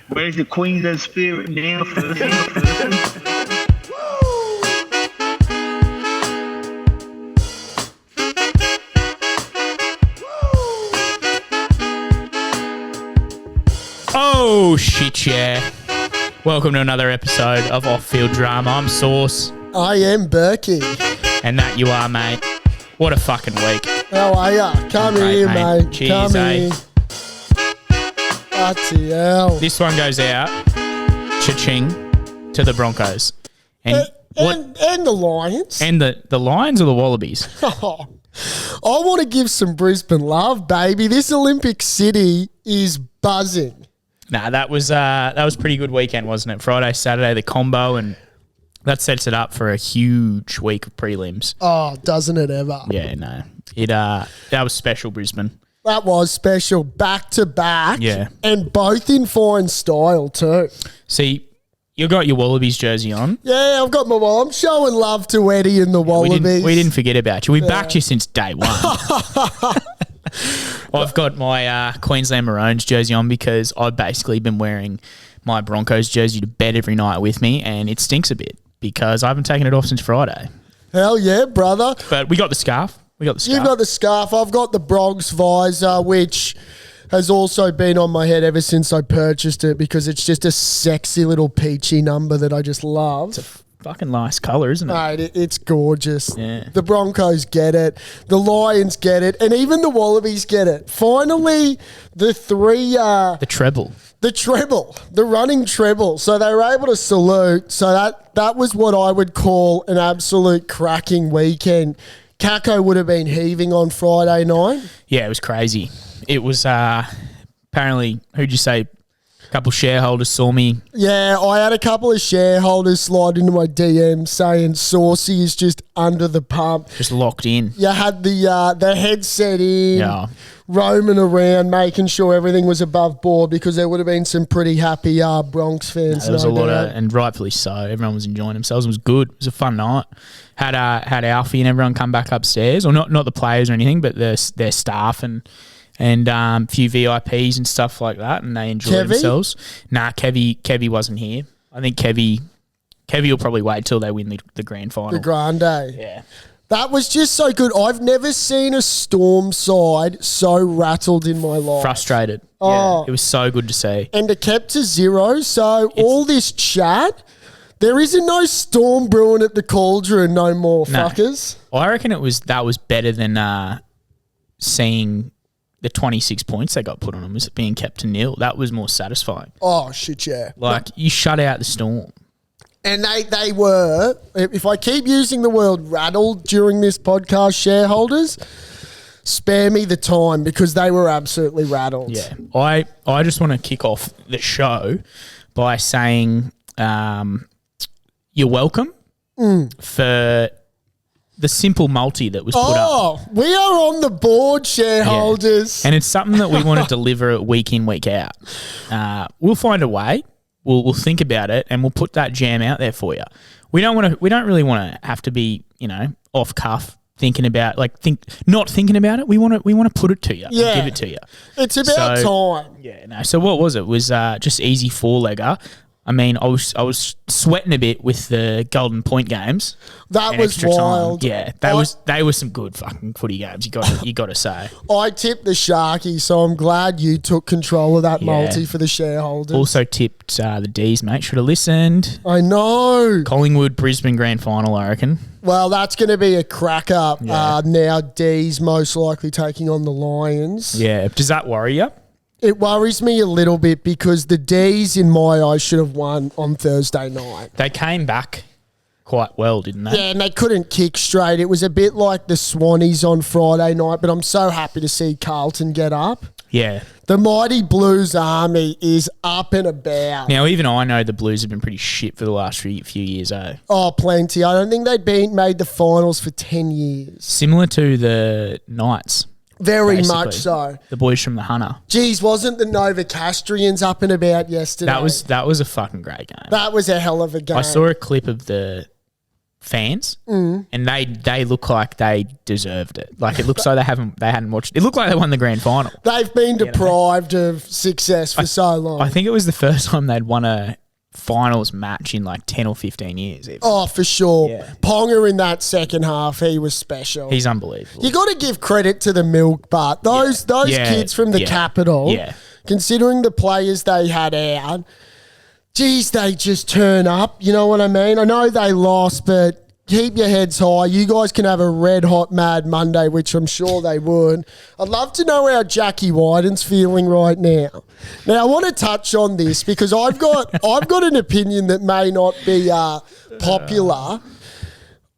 Where's the Queensland spirit now? Oh, shit, yeah. Welcome to another episode of Off-Field Drama. I'm Sauce. I am Burkey. And that you are, mate. What a fucking week. How are ya? Come Great, here, mate. mate. Cheers, Come eh? here. Bloody hell. This one goes out, cha-ching, to the Broncos. And the Lions. And the Lions or the Wallabies? I want to give some Brisbane love, baby. This Olympic City is buzzing. Nah, that was a pretty good weekend, wasn't it? Friday, Saturday, the combo, and that sets it up for a huge week of prelims. Oh, doesn't it ever? Yeah, no. That was special, Brisbane. That was special. Back to back. Yeah. And both in fine style too. See, you got your Wallabies jersey on. Yeah, I've got my wall. I'm showing love to Eddie and the Wallabies. We didn't forget about you. We backed you since day one. I've got my Queensland Maroons jersey on because I've basically been wearing my Broncos jersey to bed every night with me, and it stinks a bit because I haven't taken it off since Friday. Hell yeah, brother. But we got the scarf. You've got the scarf. I've got the Bronx visor, which has also been on my head ever since I purchased it because it's just a sexy little peachy number that I just love. It's a fucking nice colour, isn't it? Mate, it's gorgeous. Yeah. The Broncos get it. The Lions get it. And even the Wallabies get it. Finally, the three... the treble. The treble. The running treble. So they were able to salute. So that was what I would call an absolute cracking weekend. Kako would have been heaving on Friday night. Yeah, it was crazy. It was apparently, who'd you say, a couple shareholders saw me. Yeah, I had a couple of shareholders slide into my DM saying Saucy is just under the pump. Just locked in. You had the headset in, roaming around, making sure everything was above board because there would have been some pretty happy Bronx fans. There was a lot of, and rightfully so. Everyone was enjoying themselves. It was good. It was a fun night. Had Alfie and everyone come back upstairs, or not the players or anything, but their staff and a few VIPs and stuff like that, and they enjoyed themselves. Nah, Kevy wasn't here. I think Kevy will probably wait till they win the grand final. The Grande. Yeah. That was just so good. I've never seen a Storm side so rattled in my life. Frustrated. Oh. Yeah, it was so good to see. And it kept to 0. So all this chat, there isn't no Storm brewing at the cauldron no more, fuckers. I reckon that was better than seeing the 26 points they got put on them was being kept to 0. That was more satisfying. Oh, shit, yeah. Like, you shut out the Storm. And they were, if I keep using the word rattled during this podcast, shareholders, spare me the time because they were absolutely rattled. Yeah. I just want to kick off the show by saying you're welcome for the simple multi that was put up. Oh, we are on the board, shareholders. Yeah. And it's something that we want to deliver week in, week out. We'll find a way. We'll think about it and we'll put that jam out there for you. We don't really want to have to be, off cuff thinking about not thinking about it. We want to put it to you and give it to you. It's about time. Yeah, no. So what was it? It was just easy 4-legger. I mean, I was sweating a bit with the Golden Point games. That was wild. Yeah, they were some good fucking footy games. You got to say. I tipped the Sharky, so I'm glad you took control of that multi for the shareholders. Also tipped the D's, mate. Should have listened. I know. Collingwood Brisbane grand final, I reckon. Well, that's going to be a cracker. Yeah. Now D's most likely taking on the Lions. Yeah. Does that worry you? It worries me a little bit because the D's, in my eyes, should have won on Thursday night. They came back quite well, didn't they? Yeah, and they couldn't kick straight. It was a bit like the Swannies on Friday night, but I'm so happy to see Carlton get up. Yeah. The mighty Blues army is up and about. Now, even I know the Blues have been pretty shit for the last few years, eh? Oh, plenty. I don't think they'd made the finals for 10 years. Similar to the Knights. Very basically. much so. The boys from the Hunter. Geez, wasn't the Novocastrians up and about yesterday? That was a fucking great game. That was a hell of a game. I saw a clip of the fans, and they look like they deserved it. Like it looks like they hadn't watched. It looked like they won the grand final. They've been deprived of success for so long. I think it was the first time they'd won a finals match in like 10 or 15 years. Even. Oh, for sure. Yeah. Ponga in that second half, he was special. He's unbelievable. You got to give credit to the milk, but those kids from the capital, considering the players they had out, geez, they just turn up. You know what I mean? I know they lost, but keep your heads high. You guys can have a red hot mad Monday, which I'm sure they would. I'd love to know how Jackie Wyden's feeling right now. Now I want to touch on this because I've got an opinion that may not be popular.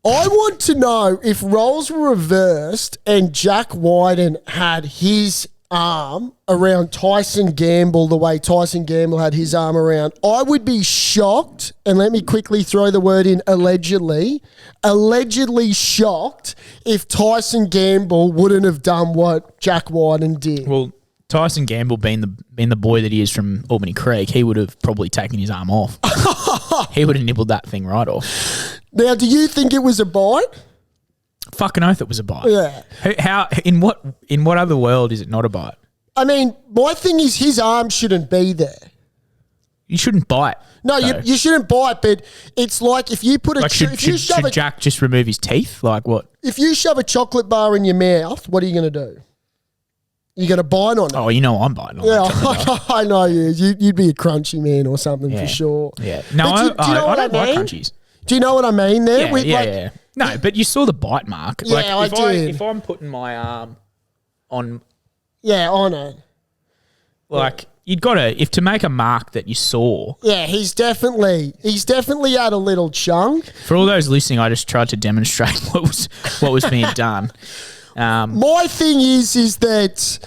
I want to know if roles were reversed and Jack Wyden had his arm around Tyson Gamble the way Tyson Gamble had his arm around. I would be shocked, and let me quickly throw the word in allegedly shocked if Tyson Gamble wouldn't have done what Jack Wyden did. Well, Tyson Gamble being the boy that he is from Albany Creek, he would have probably taken his arm off. He would have nibbled that thing right off. Now, do you think it was a bite? Fucking oath it was a bite. Yeah. How in what other world is it not a bite? I mean, my thing is his arm shouldn't be there. You shouldn't bite. No, you shouldn't bite, but it's like if you put a... Like should Jack just remove his teeth? Like what? If you shove a chocolate bar in your mouth, what are you going to do? You're going to bite on it. Oh, you know I'm biting on that. I know you. You'd be a crunchy man or something for sure. Yeah. No, I don't like crunchies. Do you know what I mean there? Yeah. No, but you saw the bite mark. Yeah, like, I did. If I'm putting my arm on... Yeah, on it. Like, you'd got to... to make a mark that you saw... Yeah, he's definitely had a little chunk. For all those listening, I just tried to demonstrate what was being done. My thing is that...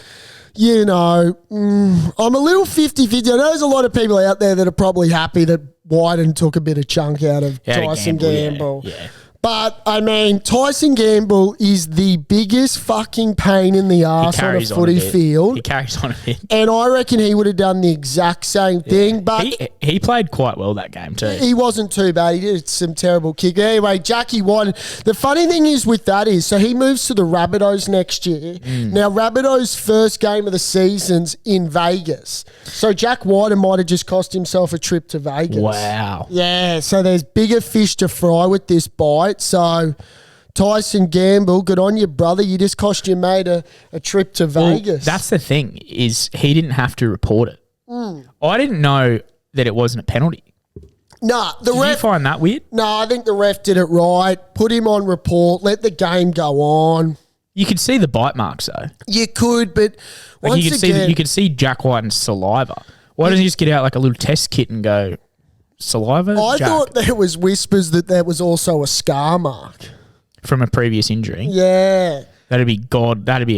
You know, I'm a little 50-50. I know there's a lot of people out there that are probably happy that Wyden took a bit of chunk out of Tyson Gamble. Yeah. But, I mean, Tyson Gamble is the biggest fucking pain in the arse on a footy field. He carries on a bit. And I reckon he would have done the exact same thing. But he played quite well that game too. He wasn't too bad. He did some terrible kick. Anyway, Jackie Wyden. The funny thing is with that is, so he moves to the Rabbitohs next year. Now, Rabbitohs' first game of the season's in Vegas. So Jack Wyden might have just cost himself a trip to Vegas. Wow. Yeah, so there's bigger fish to fry with this bite. So Tyson Gamble, good on you, brother. You just cost your mate a trip to Vegas. That's the thing, is he didn't have to report it. I didn't know that it wasn't a penalty. Nah, Did you find that weird? No, I think the ref did it right. Put him on report. Let the game go on. You could see the bite marks though. You could, but once you could see Jack Wyden's saliva. Why doesn't he just get out like a little test kit and go saliva? I thought there was whispers that there was also a scar mark from a previous injury. Yeah. That'd be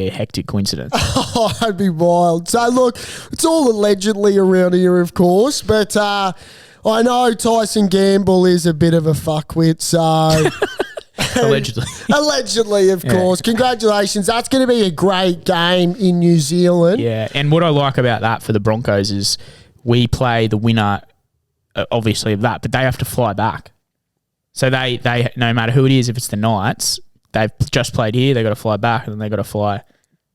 a hectic coincidence. Oh, that'd be wild. So look, it's all allegedly around here, of course, but I know Tyson Gamble is a bit of a fuckwit, so allegedly. Allegedly, of course. Congratulations. That's going to be a great game in New Zealand. Yeah, and what I like about that for the Broncos is we play the winner, obviously, of that, but they have to fly back. So they no matter who it is, if it's the Knights, they've just played here, they've got to fly back, and then they've got to fly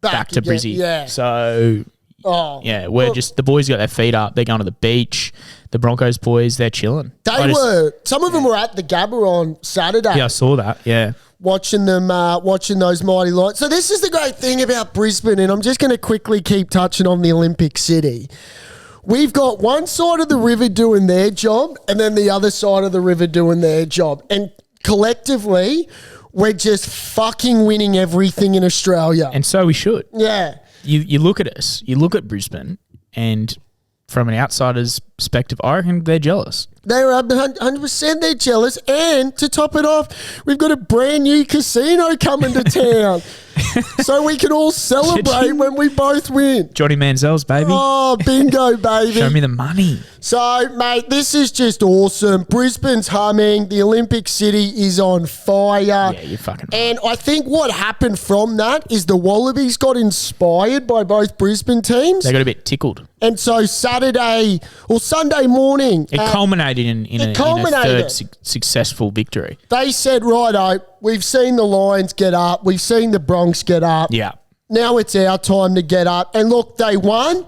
back to Brizzy. Yeah. So, the boys got their feet up. They're going to the beach. The Broncos boys, they're chilling. Some of them were at the Gabba on Saturday. Yeah, I saw that, yeah. Watching those mighty lights. So this is the great thing about Brisbane, and I'm just going to quickly keep touching on the Olympic City. We've got one side of the river doing their job and then the other side of the river doing their job. And collectively, we're just fucking winning everything in Australia. And so we should. Yeah. You look at us, you look at Brisbane, and from an outsider's perspective, I reckon they're jealous. They're 100% they're jealous. And to top it off, we've got a brand new casino coming to town. So we can all celebrate when we both win. Johnny Manziel's, baby. Oh, bingo, baby. Show me the money. So, mate, this is just awesome. Brisbane's humming. The Olympic City is on fire. Yeah, you're fucking right. And I think what happened from that is the Wallabies got inspired by both Brisbane teams. They got a bit tickled. And so Sunday morning. It culminated in a third successful victory. They said, righto, we've seen the Lions get up. We've seen the Bronx get up. Yeah. Now it's our time to get up. And look, they won.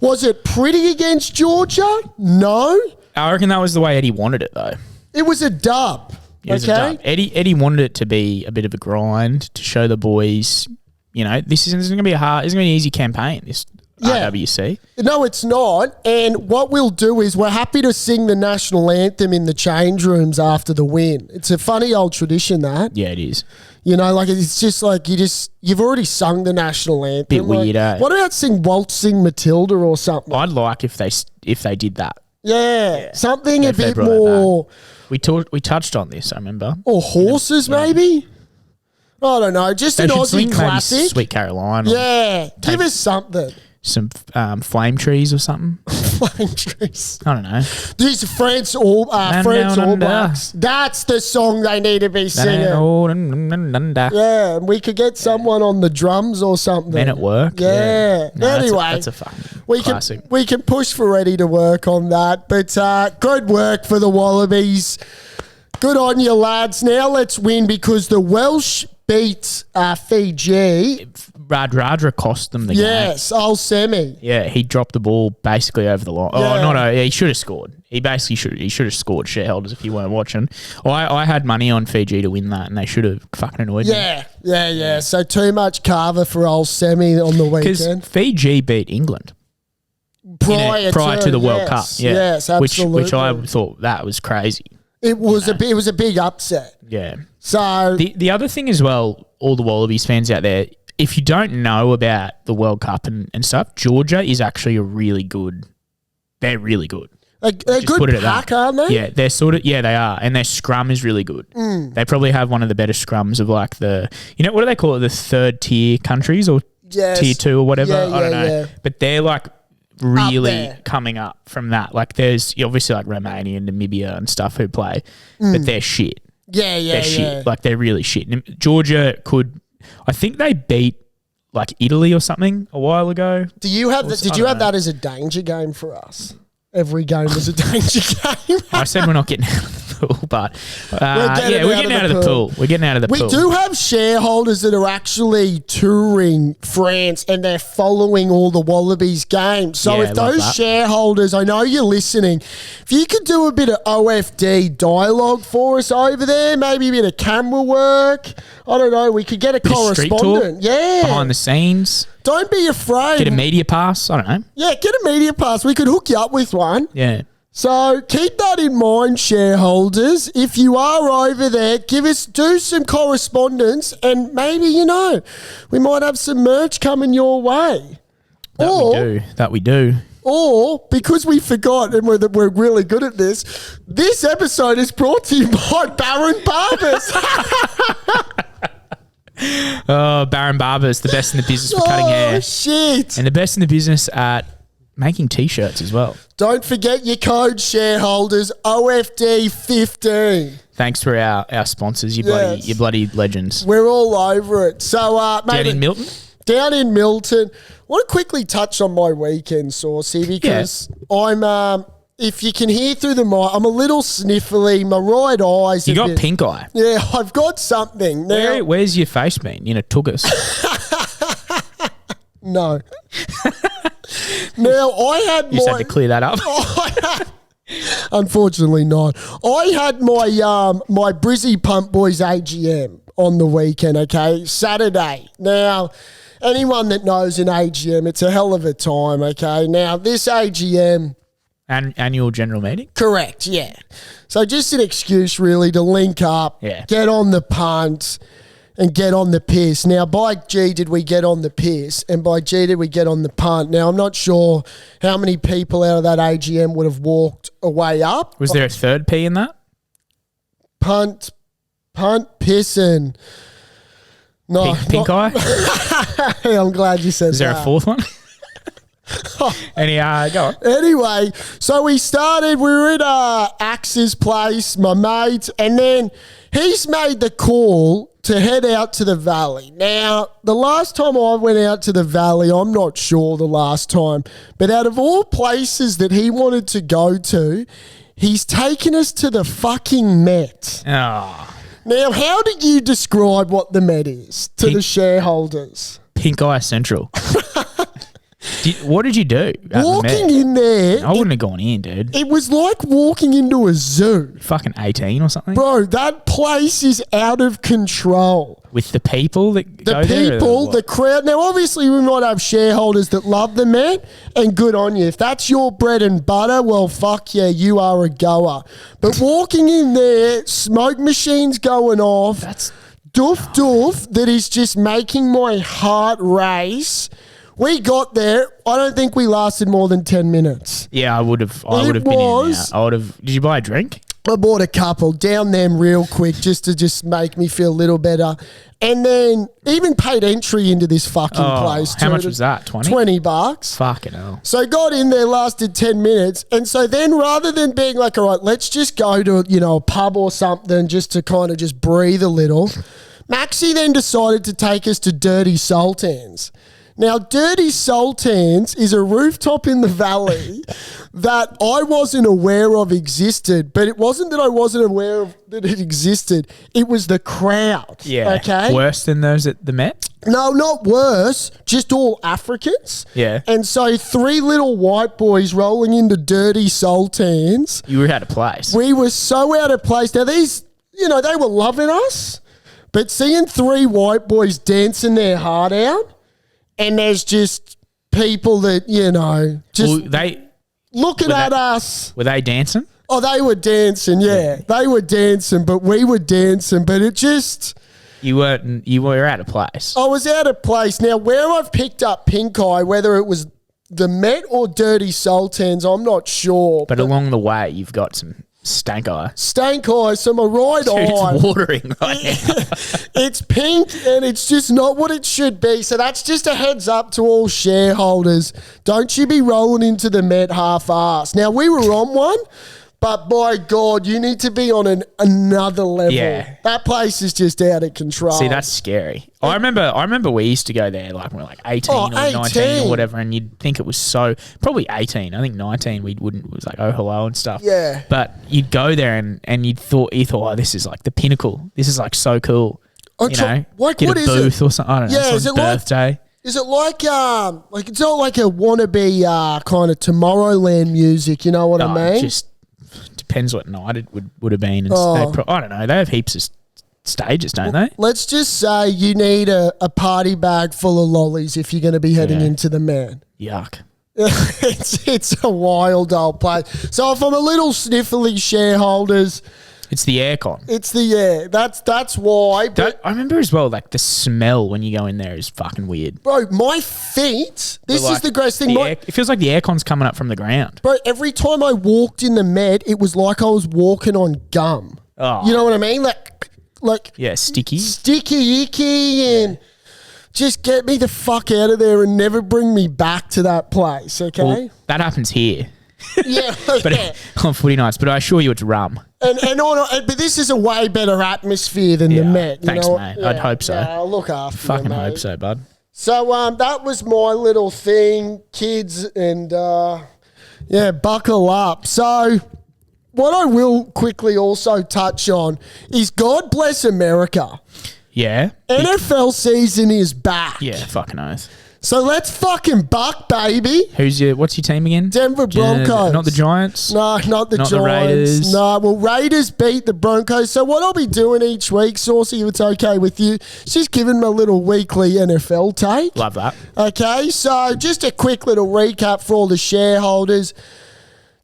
Was it pretty against Georgia? No. I reckon that was the way Eddie wanted it, though. It was a dub. It was a dub. Eddie wanted it to be a bit of a grind to show the boys, this isn't going to be it's going to be an easy campaign, this RWC. No, it's not. And what we'll do is we're happy to sing the national anthem in the change rooms after the win. It's a funny old tradition, that. Yeah, it is. It's just like you've already sung the national anthem. Bit weird, eh? What about Waltzing Matilda or something? I'd like if they did that. Yeah. Something a bit more. We touched on this, I remember. Or horses, maybe? I don't know. Just an Aussie classic. Sweet Caroline. Yeah. Give us something. Some flame trees or something. Flame trees. I don't know. These France All Blacks. That's the song they need to be singing. Yeah, and we could get someone on the drums or something. Men at work. Yeah. No, anyway, that's a fucking classic. We can push for Eddie to work on that. But good work for the Wallabies. Good on you, lads. Now let's win because the Welsh beat Fiji. Radradra cost them the game. Yes, old Semi. Yeah, he dropped the ball basically over the line. Yeah. He should have scored. He should have scored, shareholders, if you weren't watching. I had money on Fiji to win that, and they should have fucking annoyed me. Yeah. So too much carver for old Semi on the weekend. Because Fiji beat England prior to the World Cup. Yeah. Yes, absolutely. Which I thought that was crazy. It was a big upset. Yeah. So the other thing as well, all the Wallabies fans out there, if you don't know about the World Cup and stuff, Georgia is actually they're really good. They're good pack, aren't they? Yeah, they are. And their scrum is really good. They probably have one of the better scrums of like what do they call it? The third tier countries or tier 2 or whatever? I don't know. Yeah. But they're like really coming up from that. Like there's obviously like Romania and Namibia and stuff who play, but they're shit. They're shit. Like they're really shit. And Georgia I think they beat like Italy or something a while ago. Did you have that as a danger game for us? Every game was a danger game. I said we're not getting out of the pool, but we're getting out of the pool. We're getting out of the pool. We do have shareholders that are actually touring France and they're following all the Wallabies games. So if those shareholders, I know you're listening, if you could do a bit of OFD dialogue for us over there, maybe a bit of camera work, I don't know, we could get a correspondent. Yeah. Behind the scenes. Don't be afraid. Get a media pass. I don't know. Yeah, get a media pass. We could hook you up with one. Yeah. So keep that in mind, shareholders. If you are over there, do some correspondence and maybe, we might have some merch coming your way. That we do. Or, because we forgot, and we're really good at this episode is brought to you by Baron Barbers. Oh, Baron Barbers, the best in the business for cutting hair. Oh, shit. And the best in the business at making T-shirts as well. Don't forget your code, shareholders, OFD15. Thanks for our sponsors, you bloody legends. We're all over it. So, down in Milton? Down in Milton. I want to quickly touch on my weekend, Saucy, because I'm... if you can hear through the mic, I'm a little sniffly. My right eye's You got pink eye. Yeah, I've got something. Now, where's your face been? Took us. No. Now, I had you just had to clear that up. Unfortunately not. I had my Brizzy Pump Boys AGM on the weekend, okay? Saturday. Now, anyone that knows an AGM, it's a hell of a time, okay? Now, this AGM... Annual general meeting? Correct, yeah. So just an excuse really to link up, get on the punt and get on the piss. Now, by G did we get on the piss and by G did we get on the punt. Now, I'm not sure how many people out of that AGM would have walked away up. Was there a third P in that? Punt, piss and... No, pink eye? I'm glad you said that. Is there a fourth one? Go on. Anyway, so we were at Axe's place, my mate, and then he's made the call to head out to the valley. Now, the last time I went out to the valley, I'm not sure the last time, but out of all places that he wanted to go to, he's taken us to the fucking Met. Oh. Now, how do you describe what the Met is to the shareholders? Pink Eye Central. What did you do? Walking in there. I wouldn't have gone in, dude. It was like walking into a zoo. Fucking 18 or something? Bro, that place is out of control. With the people that go there? The crowd. Now, obviously, we might have shareholders that love the Met, and good on you. If that's your bread and butter, well, fuck yeah, you are a goer. But walking in there, smoke machines going off, That's doof, that is just making my heart race. We got there. I don't think we lasted more than 10 minutes. Yeah, I would have been in there. Did you buy a drink? I bought a couple, down them real quick just to make me feel a little better. And then even paid entry into this fucking place. How much was that? 20? $20. Fucking hell. So got in there, lasted 10 minutes. And so then rather than being like, all right, let's just go to, a pub or something just to kind of just breathe a little, Maxie then decided to take us to Dirty Sultan's. Now, Dirty Sultan's is a rooftop in the valley that I wasn't aware of existed, but it wasn't that I wasn't aware of that it existed. It was the crowd. Yeah. Okay. Worse than those at the Met? No, not worse. Just all Africans. Yeah. And so 3 little white boys rolling into Dirty Sultan's. You were out of place. We were so out of place. Now, these, they were loving us, but seeing 3 white boys dancing their heart out, and there's just people that, looking at us. Were they dancing? Oh, they were dancing, yeah. They were dancing, but we were dancing. But it just... You were out of place. I was out of place. Now, where I've picked up pink eye, whether it was the Met or Dirty Sultan's, I'm not sure. But along the way, you've got some stank eye. Stank eye, so my right Dude, eye. it's watering right now. It's pink and it's just not what it should be. So that's just a heads up to all shareholders. Don't you be rolling into the Met half-assed. Now, we were on one, but by God, you need to be on another level. Yeah. That place is just out of control. See, that's scary. I remember we used to go there like when we were like 18 or 19 or whatever, and you'd think it was probably 18. I think 19 it was like oh hello and stuff. Yeah. But you'd go there and you thought oh, this is like the pinnacle. This is like so cool. Get what a is booth it? or something. I don't know. Yeah, is it birthday. Is it like it's not like a wannabe kind of Tomorrowland music, you know what I mean? It just depends what night it would have been. I don't know. They have heaps of stages, don't they? Let's just say you need a party bag full of lollies if you're going to be heading into the Man. Yuck. It's a wild old place. So if I'm a little sniffly shareholders... It's the aircon. It's the air. That's why. I remember as well, like the smell when you go in there is fucking weird. Bro, my feet, this is the greatest thing. It feels like the aircon's coming up from the ground. Bro, every time I walked in the Med, it was like I was walking on gum. Oh. You know what I mean? Like yeah, sticky, icky, and just get me the fuck out of there and never bring me back to that place, okay? Well, that happens here. Yeah, but on footy nights. But I assure you, it's rum. But this is a way better atmosphere than the Met. Thanks, mate. Yeah, I'd hope so. Yeah, I'll look after you, fucking mate. hope so, bud. So that was my little thing, kids, and buckle up. So what I will quickly also touch on is God bless America. Yeah. NFL season is back. Yeah, fucking oath. So let's fucking buck, baby. What's your team again? Denver Broncos. Not the Giants? No, not the Giants. The Raiders? No, well, Raiders beat the Broncos. So what I'll be doing each week, Saucy, if it's okay with you, is just giving my little weekly NFL take. Love that. Okay, so just a quick little recap for all the shareholders.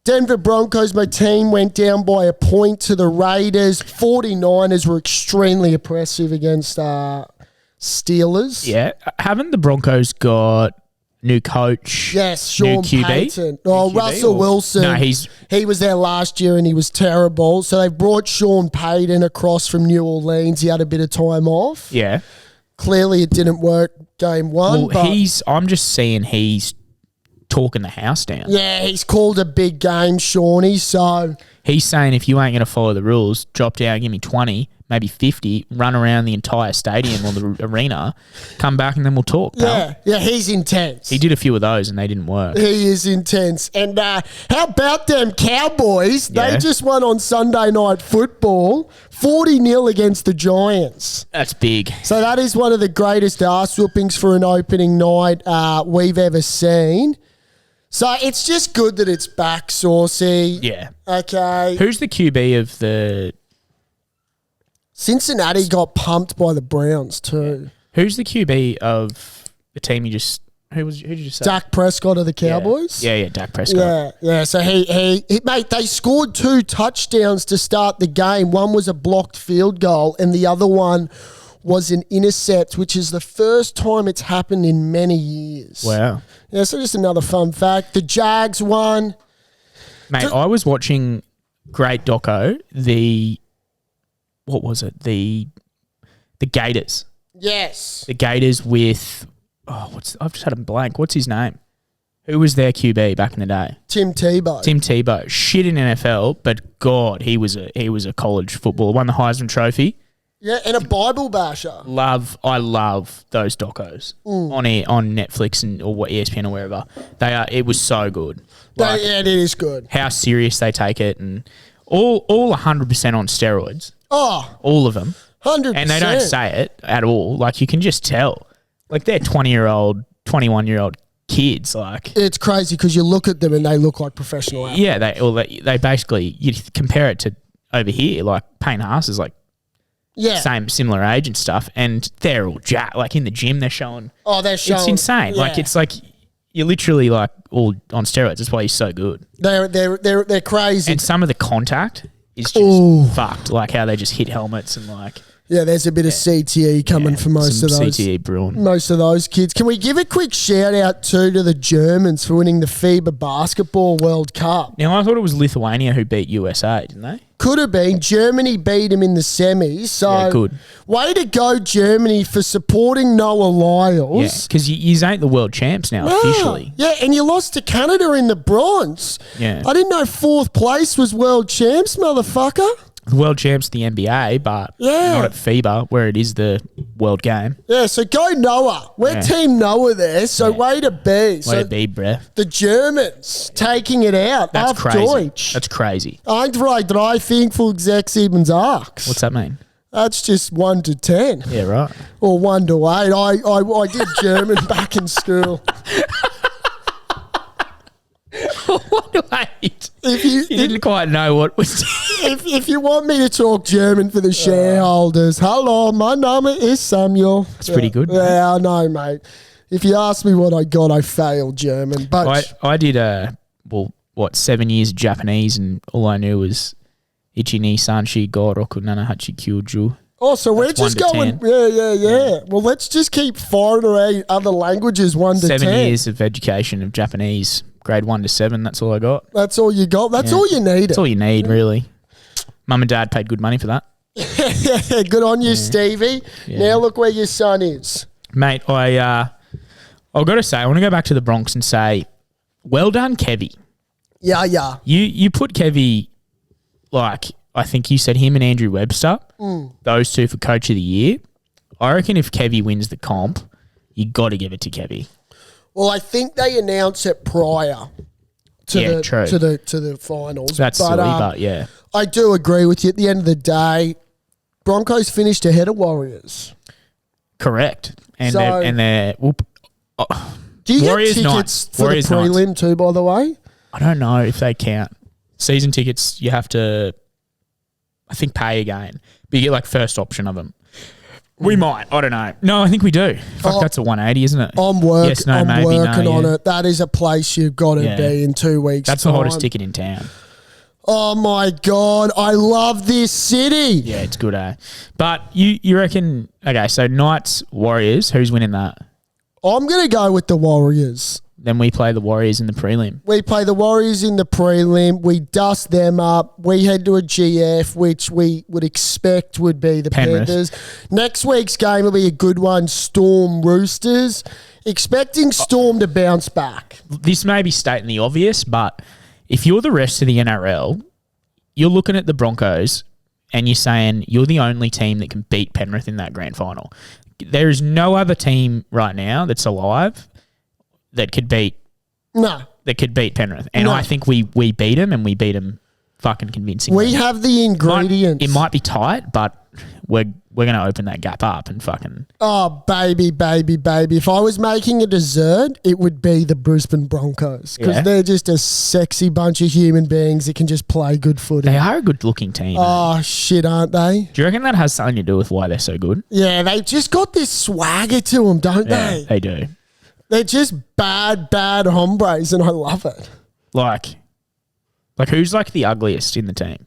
Denver Broncos, my team, went down by a point to the Raiders. 49ers were extremely oppressive against Steelers. Yeah. Haven't the Broncos got new coach? Yes, Sean new QB? Payton. Oh, Russell Wilson. No, he was there last year and he was terrible. So they brought Sean Payton across from New Orleans. He had a bit of time off. Yeah. Clearly it didn't work game one. Well, I'm just seeing he's talking the house down. Yeah, he's called a big game, Shawnee, so... He's saying if you ain't going to follow the rules, drop down, give me 20, maybe 50, run around the entire stadium or the arena, come back and then we'll talk, pal. Yeah, he's intense. He did a few of those and they didn't work. He is intense. And how about them Cowboys? Yeah. They just won on Sunday Night Football, 40-0 against the Giants. That's big. So that is one of the greatest arse whoopings for an opening night we've ever seen. So it's just good that it's back, Saucy. Yeah. Okay. Who's the QB of the... Cincinnati got pumped by the Browns too. Who's the QB of the team you just... Who did you say? Dak Prescott of the Cowboys. Yeah, Dak Prescott. Yeah. So he mate, they scored 2 touchdowns to start the game. One was a blocked field goal, and the other one was an intercept, which is the first time it's happened in many years. Wow. Yeah, so just another fun fact. The Jags won. Mate, I was watching great doco, what was it? The Gators. Yes. The Gators with... I've just had a blank. What's his name? Who was their QB back in the day? Tim Tebow. Tim Tebow. Shit in NFL, but God, he was a college footballer. Won the Heisman Trophy. Yeah, and a Bible basher. I love those docos on Netflix or ESPN or wherever. It was so good. Like, it is good. how serious they take it, and all 100% on steroids. Oh, All of them. 100%. And they don't say it at all. Like, you can just tell. Like, they're 20-year-old, 21-year-old kids. Like, it's crazy because you look at them and they look like professional athletes. yeah, they basically, you compare it to over here, like Payne Haas is like similar age and stuff, and they're all like in the gym they're showing. Oh, they're showing. It's insane. Yeah. Like, it's like you're literally like all on steroids. That's why he's so good. They're crazy. And some of the contact is just fucked. Like how they just hit helmets and like. Yeah, there's a bit of CTE coming for most of those. CTE brewing. Most of those kids. Can we give a quick shout out to the Germans for winning the FIBA Basketball World Cup? Now, I thought it was Lithuania who beat USA, didn't they? Could have been. Germany beat them in the semis. So, Yeah, good. Way to go, Germany, for supporting Noah Lyles. Yeah, because you ain't the world champs now officially. Yeah, and you lost to Canada in the bronze. Yeah. I didn't know 4th place was world champs, motherfucker. The world champs the NBA, but not at FIBA, where it is the world game. Yeah, so go Noah. We're Team Noah there, so way to be. Way to be, bruh. The Germans taking it out. That's Auf crazy. Deutsch. That's crazy. 1, 2, 3, 5, 6, 7, 8. What's that mean? That's just 1 to 10. Yeah, right. Or 1 to 8. I did German back in school. What do I eat? You didn't quite know what was... If you want me to talk German for the shareholders, hello, my name is Samuel. That's pretty good. Yeah, I know, mate. If you ask me what I got, I failed German. But I did 7 years of Japanese, and all I knew was Ichi ni sanshi go roku nana hachi kyuju. Oh, so we're just going... Yeah. Well, let's just keep firing around other languages 1 to 10. 7 years of education of Japanese, grade 1 to 7, that's all I got. That's all you got? That's all you needed? That's all you need, really. Mum and Dad paid good money for that. Good on you, Stevie. Yeah. Now look where your son is. Mate, I've got to say, I want to go back to the Bronx and say, well done, Kevy. Yeah. You put Kevy, like, I think you said him and Andrew Webster, those two for Coach of the Year. I reckon if Kevy wins the comp, you got to give it to Kevy. Well, I think they announced it prior to the finals. That's silly, but yeah. I do agree with you. At the end of the day, Broncos finished ahead of Warriors. Correct. And So- they're Do you Warriors get tickets night. for Warriors the prelim too, by the way? I don't know if they count. Season tickets, you have to, I think, pay again. But you get like first option of them. We might. I don't know. No, I think we do. Fuck, that's a 180, isn't it? I'm working on it. That is a place you've got to be in 2 weeks. That's the hottest ticket in town. Oh my God, I love this city. Yeah, it's good, eh? But you reckon, okay, so Knights, Warriors, who's winning that? I'm going to go with the Warriors. Then we play the Warriors in the prelim. We play the Warriors in the prelim. We dust them up. We head to a GF, which we would expect would be the Penrith. Panthers. Next week's game will be a good one, Storm Roosters. Expecting Storm to bounce back. This may be stating the obvious, but if you're the rest of the NRL, you're looking at the Broncos and you're saying you're the only team that can beat Penrith in that grand final. There is no other team right now that's alive that could beat Penrith. And I think we beat them, and we beat them fucking convincingly. We have the ingredients. It might be tight, but we're going to open that gap up and fucking... Oh, baby. If I was making a dessert, it would be the Brisbane Broncos, because they're just a sexy bunch of human beings that can just play good footy. They are a good-looking team. Oh, shit, aren't they? Do you reckon that has something to do with why they're so good? Yeah, they've just got this swagger to them, don't they? They do. They're just bad hombres, and I love it. Like who's like the ugliest in the team?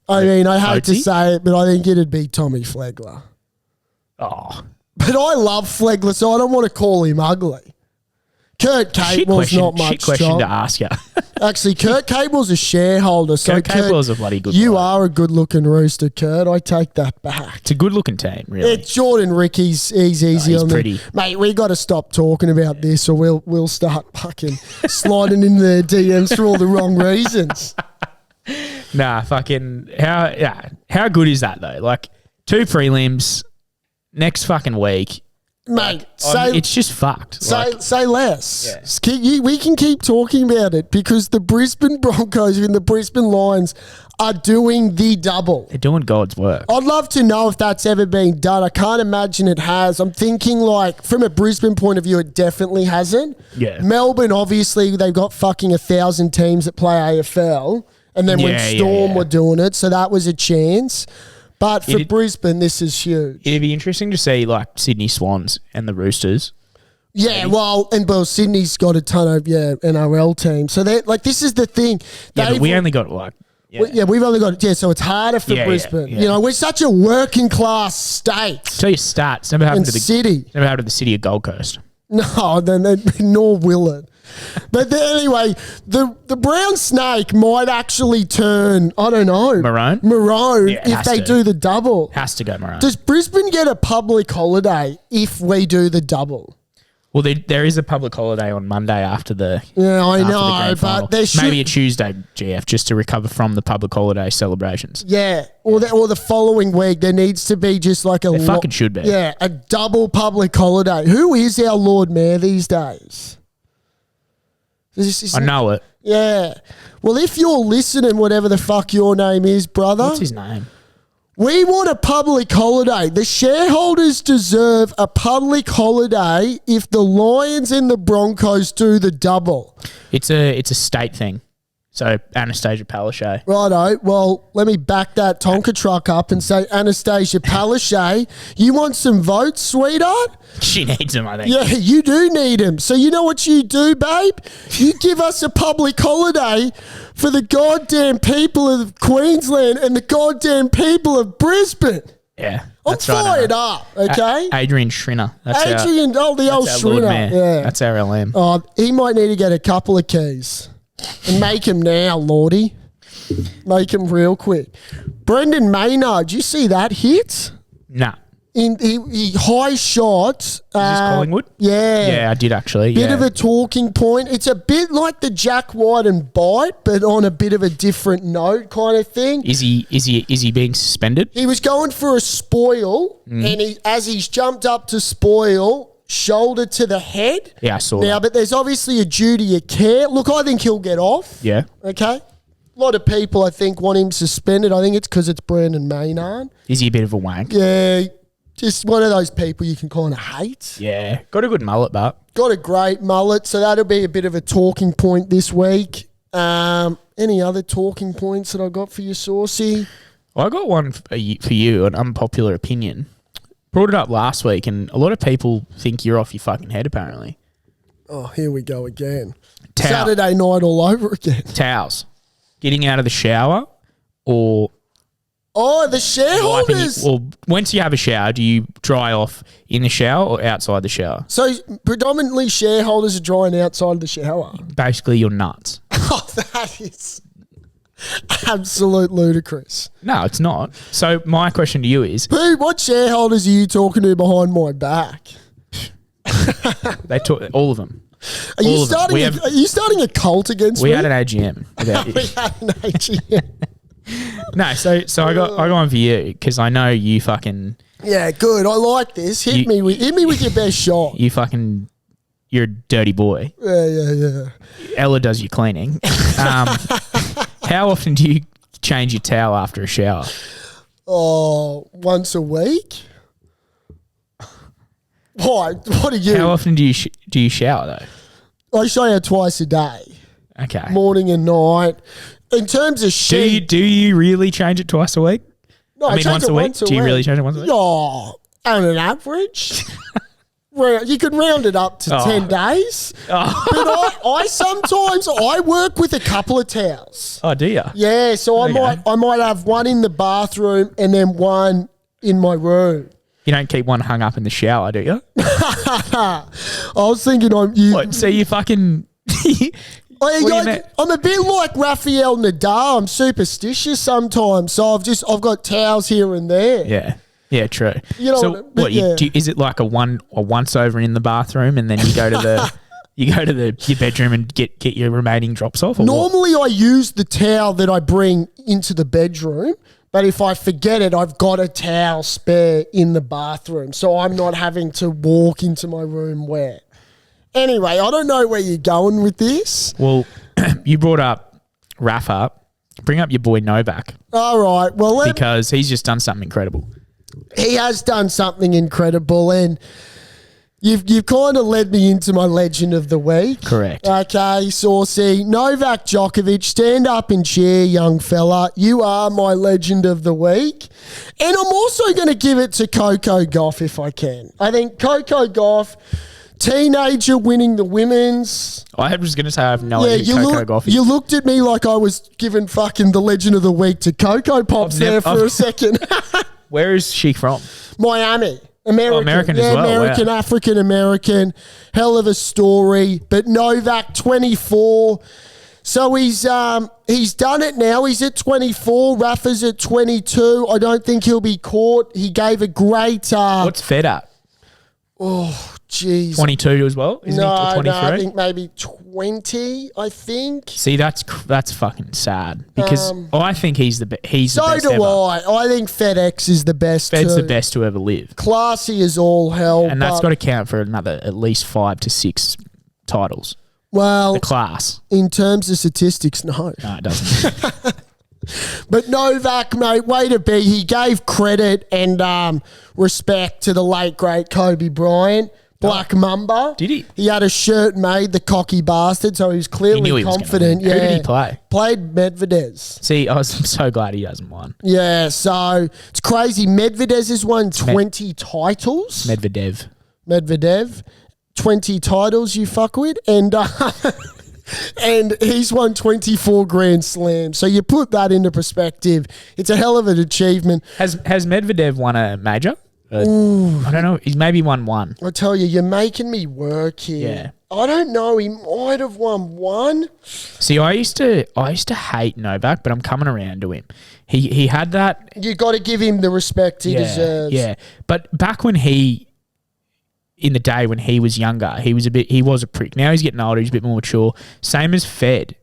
I mean, I hate to say it, but I think it'd be Tommy Flegler. Oh. But I love Flegler, so I don't want to call him ugly. Kurt Cable's not much. Shit question to ask you. Actually, Kurt Cable's a shareholder. So Kurt Cable's a bloody good You player. are a good-looking rooster, Kurt. I take that back. It's a good-looking team, really. It's Jordan Ricky's. He's easy on pretty. Mate, we got to stop talking about this, or we'll start fucking sliding in the DMs for all the wrong reasons. Nah, fucking how good is that though? Like 2 prelims next fucking week. Mate, it's just fucked. Say less. Yeah. We can keep talking about it, because the Brisbane Broncos and the Brisbane Lions are doing the double. They're doing God's work. I'd love to know if that's ever been done. I can't imagine it has. I'm thinking, like, from a Brisbane point of view, it definitely hasn't. Yeah. Melbourne, obviously, they've got fucking 1,000 teams that play AFL. And then when Storm were doing it, so that was a chance. But for Brisbane, this is huge. It'd be interesting to see, like, Sydney Swans and the Roosters. Yeah, maybe. Sydney's got a ton of NRL teams. So they're like, this is the thing. Yeah, but we only got like. We've only got so it's harder for Brisbane. Yeah. You know, we're such a working class state. Tell you stats. Never happened to the city. Never happened to the city of Gold Coast. No, nor will it. But then, anyway, the brown snake might actually turn, I don't know. Maroon if they do the double. Has to go maroon. Does Brisbane get a public holiday if we do the double? Well, there is a public holiday on Monday after the I know, but there should... Maybe a Tuesday, GF, just to recover from the public holiday celebrations. Yeah, or the following week, there needs to be just like a... There fucking should be. Yeah, a double public holiday. Who is our Lord Mayor these days? I know it. Yeah. Well, if you're listening, whatever the fuck your name is, brother. What's his name? We want a public holiday. The shareholders deserve a public holiday if the Lions and the Broncos do the double. It's a state thing. So, Anastasia Palaszczuk. Righto. Well, let me back that Tonka truck up and say, Anastasia Palaszczuk, you want some votes, sweetheart? She needs them, I think. Yeah, you do need them. So you know what you do, babe? You give us a public holiday for the goddamn people of Queensland and the goddamn people of Brisbane. Yeah. I'm fired up, okay? Adrian Schrinner. The old Schrinner. Yeah. That's our LM. Oh, he might need to get a couple of keys. And make him now, Lordy. Make him real quick. Brendan Maynard, did you see that hit? Nah. He high shot. Is this Collingwood? Yeah. Yeah, I did actually. Bit of a talking point. It's a bit like the Jack White and Bite, but on a bit of a different note kind of thing. Is he being suspended? He was going for a spoil, and as he's jumped up to spoil, shoulder to the head. Yeah, I saw that. Now, but there's obviously a duty of care. Look, I think he'll get off. Yeah. Okay. A lot of people, I think, want him suspended. I think it's because it's Brendan Maynard. Is he a bit of a wank? Yeah. Just one of those people you can kind of hate. Yeah. Got a good mullet, but. Got a great mullet, so that'll be a bit of a talking point this week. Any other talking points that I got for you, Saucy? I got one for you, an unpopular opinion. Brought it up last week, and a lot of people think you're off your fucking head, apparently. Oh, here we go again. Saturday night all over again. Towels. Getting out of the shower or... Oh, the shareholders. Well, once you have a shower, do you dry off in the shower or outside the shower? So, predominantly shareholders are drying outside the shower. Basically, you're nuts. Oh, that is... absolute ludicrous. No, it's not. So my question to you is... What shareholders are you talking to behind my back? They took all of them. Are you starting a cult against me? We had an AGM about we had an AGM. No, so I got one for you because I know you fucking. Yeah, good. I like this. Hit me with your best shot. You're a dirty boy. Yeah. Ella does your cleaning. How often do you change your towel after a shower? Oh, once a week. Why? What are you? How often do you shower though? I shower twice a day. Okay. Morning and night. In terms of sheet, do you really change it twice a week? No, I mean once a week. Do you really change it once a week? Oh, on an average. You could round it up to 10 days. Oh. But I sometimes work with a couple of towels. Oh, do you? Yeah, so I might have one in the bathroom and then one in my room. You don't keep one hung up in the shower, do you? I was thinking What? So you fucking I'm a bit like Rafael Nadal. I'm superstitious sometimes, so I've got towels here and there. Yeah, true. You know, so what? Is it like a once over in the bathroom, and then you go to your bedroom and get your remaining drops off? Normally, I use the towel that I bring into the bedroom, but if I forget it, I've got a towel spare in the bathroom, so I'm not having to walk into my room wet. Anyway, I don't know where you're going with this. Well, you brought up Rafa. Bring up your boy Novak. All right. Well, because he's just done something incredible. He has done something incredible, and you've kind of led me into my legend of the week. Correct. Okay, Saucy. Novak Djokovic, stand up and cheer, young fella. You are my legend of the week. And I'm also going to give it to Coco Gauff if I can. I think Coco Gauff, teenager winning the women's. I was going to say I have no idea who Coco Gauff is. You looked at me like I was giving fucking the legend of the week to Coco Pops for a second. Where is she from? Miami. American. Oh, American as well. American, wow. African American. Hell of a story. But Novak, 24. So he's done it now. He's at 24. Rafa's at 22. I don't think he'll be caught. He gave a great... What's Fed at? Oh, jeez. 22 as well? Isn't he 23? No, I think maybe 20, I think. See, that's fucking sad because I think he's the best ever. So do I. I think FedEx is the best Fed's the best to ever live. Classy as all hell. And that's got to count for another at least 5 to 6 titles. Well, the class. In terms of statistics, no. No, it doesn't. But Novak, mate, way to be. He gave credit and respect to the late, great Kobe Bryant. Black Mamba. Did he? He had a shirt made, the cocky bastard, so he was clearly confident. Who did he play? Played Medvedev. See, I'm so glad he hasn't won. Yeah, so it's crazy. Medvedev has won 20 titles. Medvedev. 20 titles, you fuckwit. And he's won 24 Grand Slams. So you put that into perspective. It's a hell of an achievement. Has Medvedev won a major? I don't know. He's maybe won one. I tell you, you're making me work here. Yeah. I don't know. He might have won one. See, I used to hate Novak, but I'm coming around to him. He had that. You got to give him the respect he deserves. Yeah. But back when in the day when he was younger, he was a prick. Now he's getting older, he's a bit more mature. Same as Fed.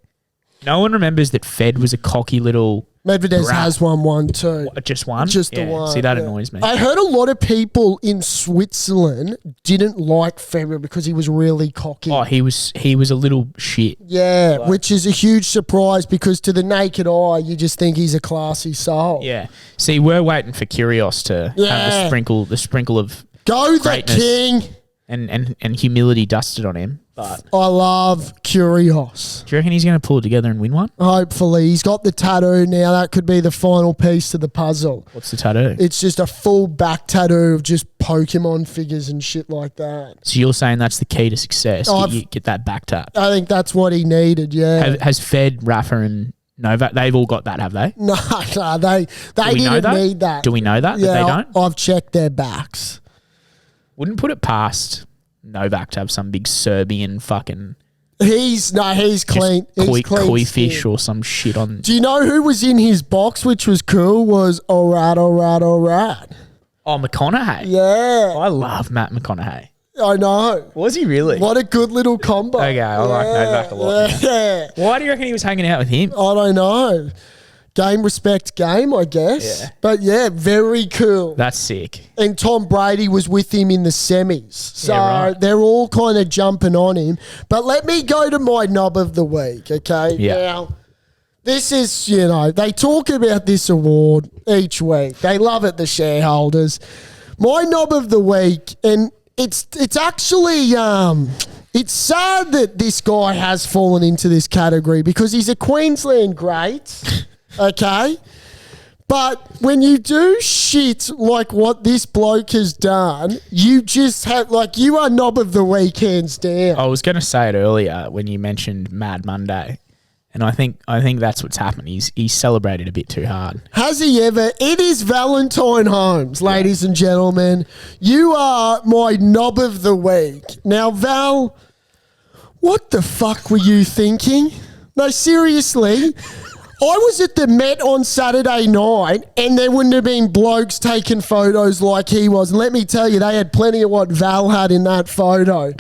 No one remembers that Fed was a cocky little... Medvedev has won one too. Just one? Just the one. See, that annoys me. I heard a lot of people in Switzerland didn't like Federer because he was really cocky. Oh, he was a little shit. Yeah, which is a huge surprise because to the naked eye, you just think he's a classy soul. Yeah. See, we're waiting for Kyrgios to have the sprinkle of Go greatness the king. And humility dusted on him. But I love Kyrgios. Do you reckon he's going to pull it together and win one? Hopefully. He's got the tattoo now. That could be the final piece to the puzzle. What's the tattoo? It's just a full back tattoo of just Pokemon figures and shit like that. So you're saying that's the key to success? Get that back tat. I think that's what he needed, yeah. Has Fed, Rafa and Novak, they've all got that, have they? No, they didn't need that. Do we know that they don't? I've checked their backs. Wouldn't put it past Novak to have some big Serbian fucking... He's clean. He's koi fish or some shit on... Do you know who was in his box, which was cool, was all right. Oh, McConaughey. Yeah. I love Matt McConaughey. I know. Was he really? What a good little combo. Okay, I like Novak a lot. Yeah. Why do you reckon he was hanging out with him? I don't know. Game, respect, game, I guess. Yeah. But yeah, very cool. That's sick. And Tom Brady was with him in the semis. So right. they're all kind of jumping on him. But let me go to my knob of the week, okay? Yeah. Now, this is, they talk about this award each week. They love it, the shareholders. My knob of the week, and it's actually it's sad that this guy has fallen into this category because he's a Queensland great, okay? But when you do shit like what this bloke has done, you just have, you are knob of the week hands down. I was going to say it earlier when you mentioned Mad Monday. And I think that's what's happened. He's celebrated a bit too hard. Has he ever? It is Valentine Holmes, ladies and gentlemen. You are my knob of the week. Now, Val, what the fuck were you thinking? No, seriously. I was at the Met on Saturday night and there wouldn't have been blokes taking photos like he was. And let me tell you, they had plenty of what Val had in that photo.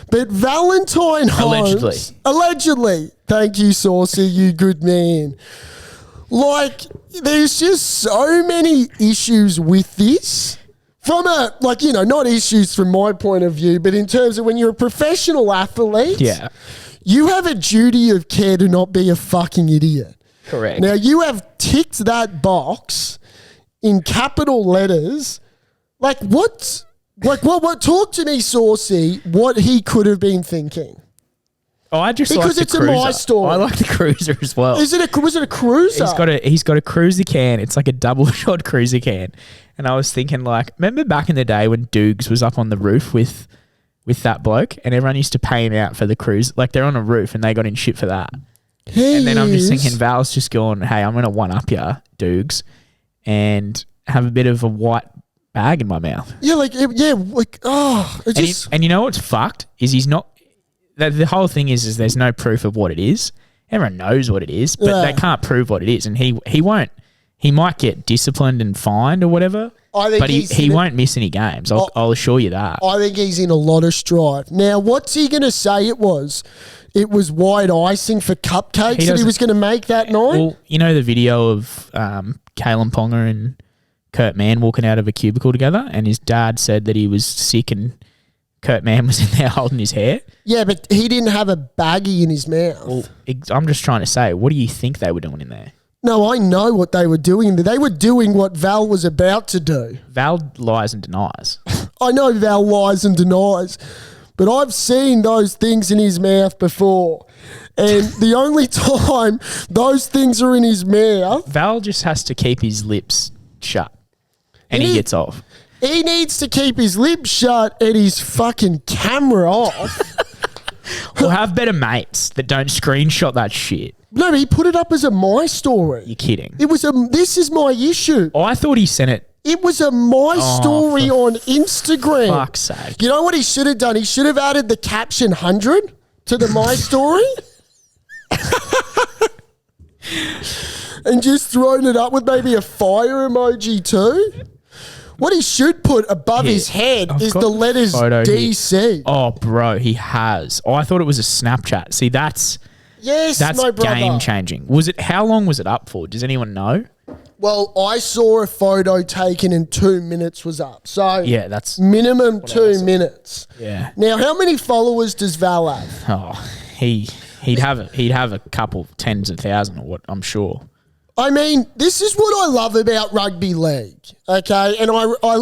But Valentine Holmes... Allegedly. Thank you, Saucy, you good man. There's just so many issues with this. From not issues from my point of view, but in terms of when you're a professional athlete, you have a duty of care to not be a fucking idiot. Correct. Now, you have ticked that box in capital letters. What? Talk to me, Saucy, what he could have been thinking. Oh, I just because like it's the cruiser. a my story. I like the cruiser as well. Was it a cruiser? He's got a cruiser can. It's like a double shot cruiser can. And I was thinking, remember back in the day when Dukes was up on the roof with that bloke and everyone used to pay him out for the cruise? They're on a roof and they got in shit for that. And then I'm just thinking, Val's just going, hey, I'm going to one-up you, Dukes, and have a bit of a white bag in my mouth. Yeah, And you know what's fucked? Is he's not... The whole thing is there's no proof of what it is. Everyone knows what it is, but they can't prove what it is. And he won't... He might get disciplined and fined or whatever, but he won't miss any games. I'll assure you that. I think he's in a lot of strife. Now, what's he going to say it was? It was white icing for cupcakes that he was going to make that night? Well, you know the video of Kalen Ponga and Kurt Mann walking out of a cubicle together, and his dad said that he was sick and Kurt Mann was in there holding his hair? Yeah, but he didn't have a baggie in his mouth. Well, I'm just trying to say, what do you think they were doing in there? No, I know what they were doing. They were doing what Val was about to do. Val lies and denies. I know Val lies and denies, but I've seen those things in his mouth before. And the only time those things are in his mouth... Val just has to keep his lips shut and he gets off. He needs to keep his lips shut and his fucking camera off. Or have better mates that don't screenshot that shit. No, he put it up as a my story. You're kidding. It was this is my issue. Oh, I thought he sent it. It was a my story on Instagram. Fuck's sake. You know what he should have done? He should have added the caption 100 to the my story. And just thrown it up with maybe a fire emoji too. What he should put above his head is the letters DC. Here. Oh, bro, he has. Oh, I thought it was a Snapchat. See, that's my brother. Game changing. Was it? How long was it up for? Does anyone know? Well, I saw a photo taken in 2 minutes was up. So yeah, that's minimum 2 minutes. Yeah. Now, how many followers does Val have? Oh, he'd have a couple tens of thousands, or what? I'm sure. I mean, this is what I love about rugby league, okay? And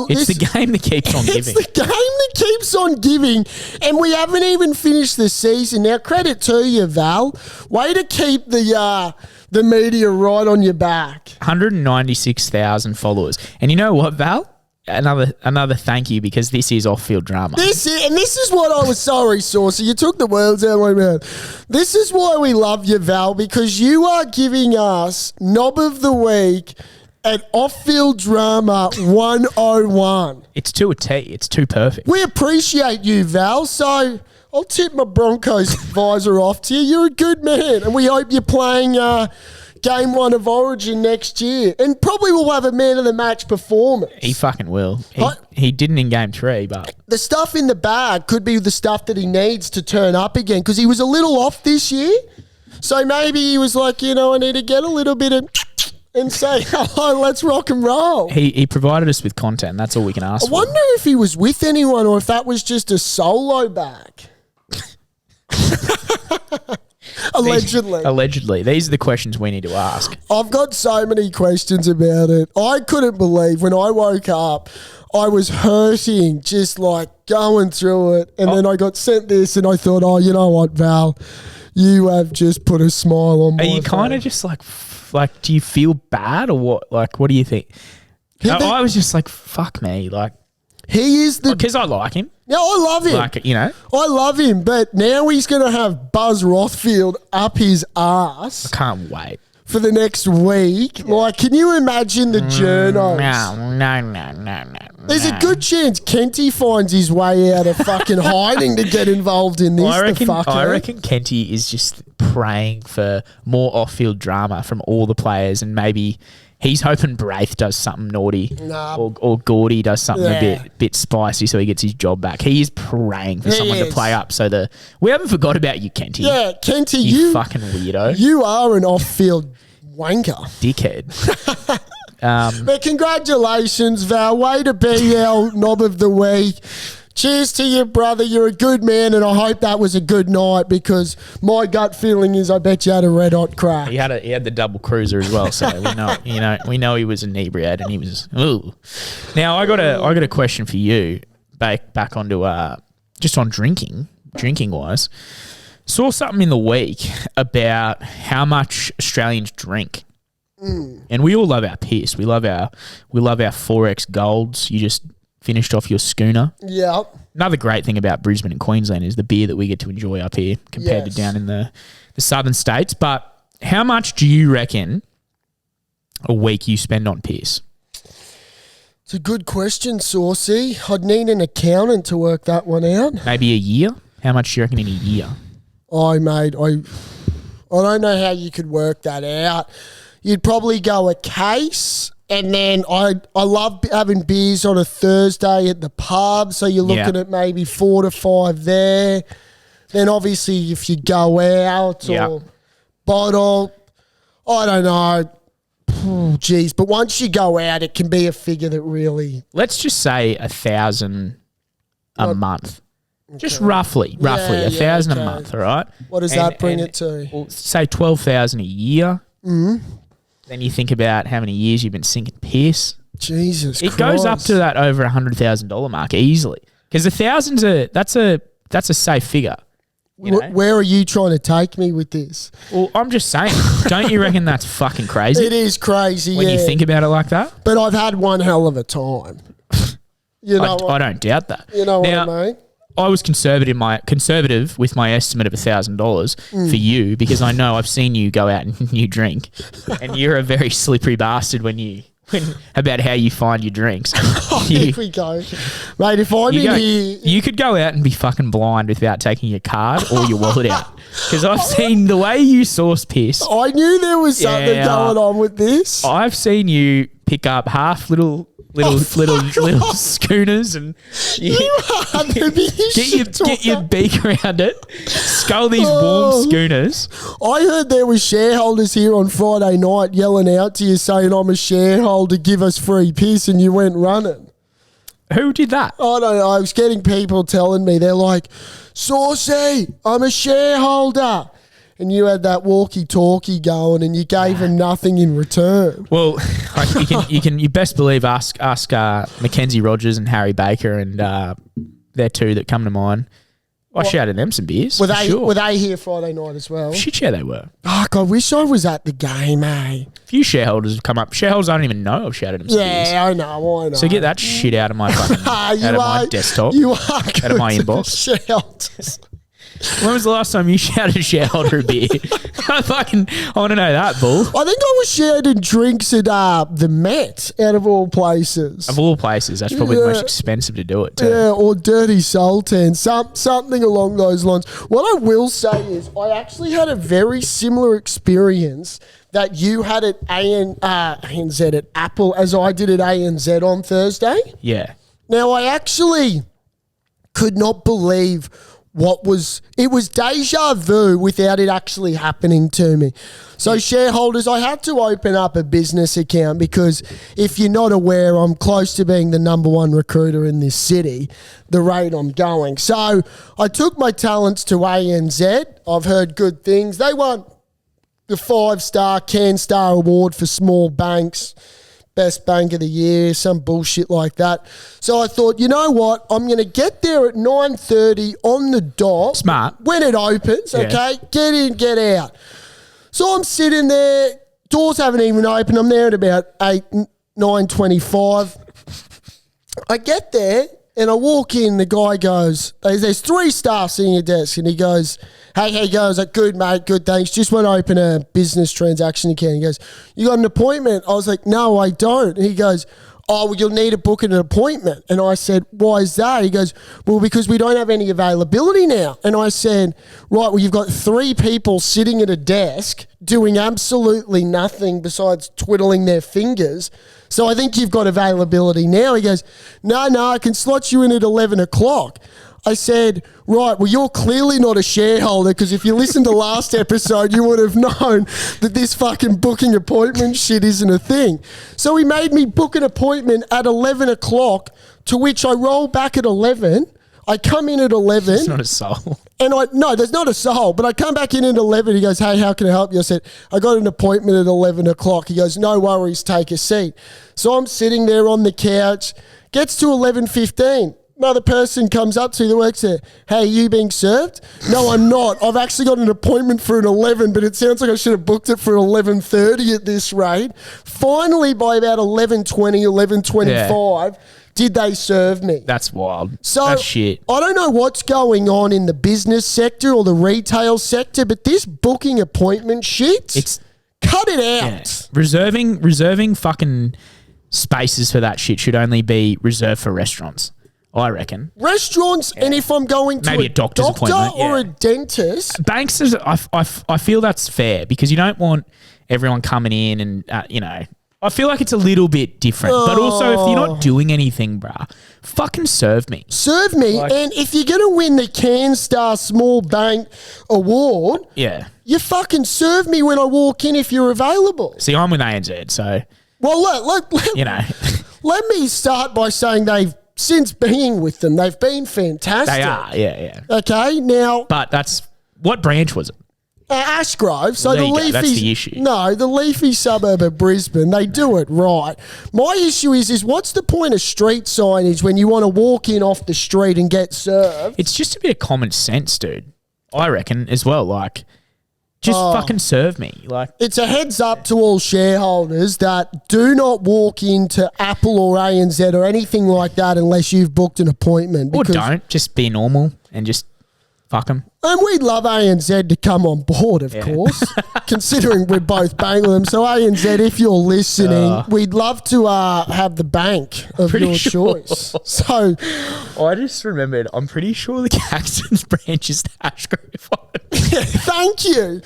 it's the game that keeps on giving. It's the game that keeps on giving, and we haven't even finished the season. Now, credit to you, Val. Way to keep the media right on your back. 196,000 followers. And you know what, Val? Another thank you, because this is off-field drama. This is what I was sorry, Saucy. You took the words out of my mouth. This is why we love you, Val, because you are giving us Knob of the Week at Off-Field Drama 101. It's to a T. It's too perfect. We appreciate you, Val. So I'll tip my Broncos visor off to you. You're a good man, and we hope you're playing game 1 of Origin next year, and probably will have a man of the match performance. He fucking will. He didn't in game 3, but the stuff in the bag could be the stuff that he needs to turn up again, because he was a little off this year. So maybe he was like, I need to get a little bit of and say, oh, let's rock and roll. He provided us with content. That's all we can ask for. I wonder if he was with anyone or if that was just a solo bag. Allegedly. These are the questions we need to ask. I've got so many questions about it. I couldn't believe when I woke up, I was hurting, just like going through it. And then I got sent this and I thought, oh, you know what, Val? You have just put a smile on my face. Are you kind of just like, do you feel bad or what? Like, what do you think? I was just like, fuck me. Like, he is the... Because I like him. Yeah, I love him. Like, I love him, but now he's going to have Buzz Rothfield up his ass. I can't wait. For the next week. Yeah. Like, can you imagine the journos? No. There's a good chance Kenty finds his way out of fucking hiding to get involved in this. I reckon Kenty is just praying for more off-field drama from all the players, and maybe he's hoping Braith does something naughty or Gordy does something a bit spicy so he gets his job back. He is praying for someone to play up so we haven't forgot about you, Kenty. Yeah, Kenty, you fucking weirdo. You are an off-field wanker. Dickhead. But congratulations, Val. Way to be our knob of the week. Cheers to you, brother. You're a good man, and I hope that was a good night, because my gut feeling is I bet you had a red hot crack. He had the double cruiser as well, so we know he was inebriated and he was ooh. Now I got a question for you back onto just on drinking wise. Saw something in the week about how much Australians drink. And we all love our piss. We love our 4X golds. You just finished off your schooner. Yeah. Another great thing about Brisbane and Queensland is the beer that we get to enjoy up here compared to down in the southern states. But how much do you reckon a week you spend on piss? It's a good question, Saucy. I'd need an accountant to work that one out. Maybe a year? How much do you reckon in a year? I don't know how you could work that out. You'd probably go a case, and then I love having beers on a Thursday at the pub, so you're looking at maybe 4 to 5 there. Then obviously if you go out or bottle, I don't know. Oh, geez, but once you go out, it can be a figure that really... Let's just say 1,000 a month. Okay. Just roughly 1,000 a month, all right? What does that bring it to? Well, say 12,000 a year. Mm-hmm. Then you think about how many years you've been sinking piss. Jesus Christ. It goes up to that over $100,000 mark easily. Because 1,000's that's a safe figure. Where are you trying to take me with this? Well, I'm just saying, don't you reckon that's fucking crazy? It is crazy, when you think about it like that. But I've had one hell of a time. I don't doubt that. You know what I mean? I was conservative with my estimate of $1,000 for you, because I know I've seen you go out and you drink, and you're a very slippery bastard about how you find your drinks. Here we go, mate. If I'm in here, you could go out and be fucking blind without taking your card or your wallet out. Because I've seen the way you source piss. I knew there was something going on with this. I've seen you pick up half little schooners and get your beak around it, scull these warm schooners. I heard there was shareholders here on Friday night yelling out to you saying, I'm a shareholder, give us free piss, and you went running. Who did that? I don't know. I was getting people telling me, they're like, Saucy, I'm a shareholder. And you had that walkie-talkie going, and you gave him nothing in return. Well, you best believe ask Mackenzie Rogers and Harry Baker, and they're two that come to mind. I shouted them some beers. Were they here Friday night as well? Shit, yeah, they were. Fuck, I wish I was at the game, eh? A few shareholders have come up. Shareholders I don't even know I've shouted them some beers. Yeah, I know. So get that shit out of my fucking, my desktop. You are out of my inbox. Shareholders. When was the last time you shouted a shareholder a beer? I want to know that, Bull. I think I was shouting drinks at the Met, out of all places. Of all places, that's probably the most expensive to do it too. Yeah, or Dirty Sultan, something along those lines. What I will say is I actually had a very similar experience that you had at ANZ at Apple as I did at ANZ on Thursday. Yeah. Now, I actually could not believe it was deja vu without it actually happening to me. So shareholders, I had to open up a business account because if you're not aware, I'm close to being the number one recruiter in this city, the rate I'm going. So I took my talents to ANZ. I've heard good things. They won the 5-star CanStar Award for small banks. Best bank of the year, some bullshit like that. So I thought, you know what? I'm going to get there at 9:30 on the dot. Smart. When it opens, okay? Get in, get out. So I'm sitting there. Doors haven't even opened. I'm there at about 9:25. I get there and I walk in. The guy goes, there's 3 staff sitting at the desk. And he goes, hey, how you going? I was like, good, mate, good, thanks. Just want to open a business transaction account. He goes, you got an appointment? I was like, no, I don't. And he goes, oh, well, you'll need to book an appointment. And I said, why is that? He goes, well, because we don't have any availability now. And I said, right, well, you've got 3 people sitting at a desk doing absolutely nothing besides twiddling their fingers. So I think you've got availability now. He goes, no, I can slot you in at 11 o'clock. I said, right, well, you're clearly not a shareholder because if you listened to last episode, you would have known that this fucking booking appointment shit isn't a thing. So he made me book an appointment at 11 o'clock, to which I roll back at 11. I come in at 11. There's not a soul. No, there's not a soul, but I come back in at 11. He goes, hey, how can I help you? I said, I got an appointment at 11 o'clock. He goes, no worries, take a seat. So I'm sitting there on the couch. Gets to 11:15. Another person comes up to me that works there. Hey, are you being served? No, I'm not. I've actually got an appointment for an 11, but it sounds like I should have booked it for 11:30 at this rate. Finally, by about 11:20, 11:25, did they serve me? That's wild. So that's shit. I don't know what's going on in the business sector or the retail sector, but this booking appointment shit, cut it out. Yeah. Reserving fucking spaces for that shit should only be reserved for restaurants, I reckon. Restaurants, and if I'm going to maybe a doctor's appointment or a dentist. Banks, I feel that's fair because you don't want everyone coming in and, I feel like it's a little bit different. But also, if you're not doing anything, bruh, fucking serve me. Serve me, and if you're going to win the CanStar Small Bank Award, you fucking serve me when I walk in if you're available. See, I'm with ANZ, so... Well, look let me start by saying since being with them, they've been fantastic. They are, yeah. Okay, now... But that's... What branch was it? Ashgrove. So the leafy... That's the issue. No, the leafy suburb of Brisbane, they do it right. My issue is what's the point of street signage when you want to walk in off the street and get served? It's just a bit of common sense, dude. I reckon as well, just fucking serve me. It's a heads up to all shareholders that do not walk into Apple or ANZ or anything like that unless you've booked an appointment. Or don't. Just be normal and just fuck them. And we'd love ANZ to come on board, of course, considering we're both bank with them. So ANZ, if you're listening, we'd love to have the bank of your choice. So I just remembered, I'm pretty sure the Caxton's branch is Ashgrove. Thank you.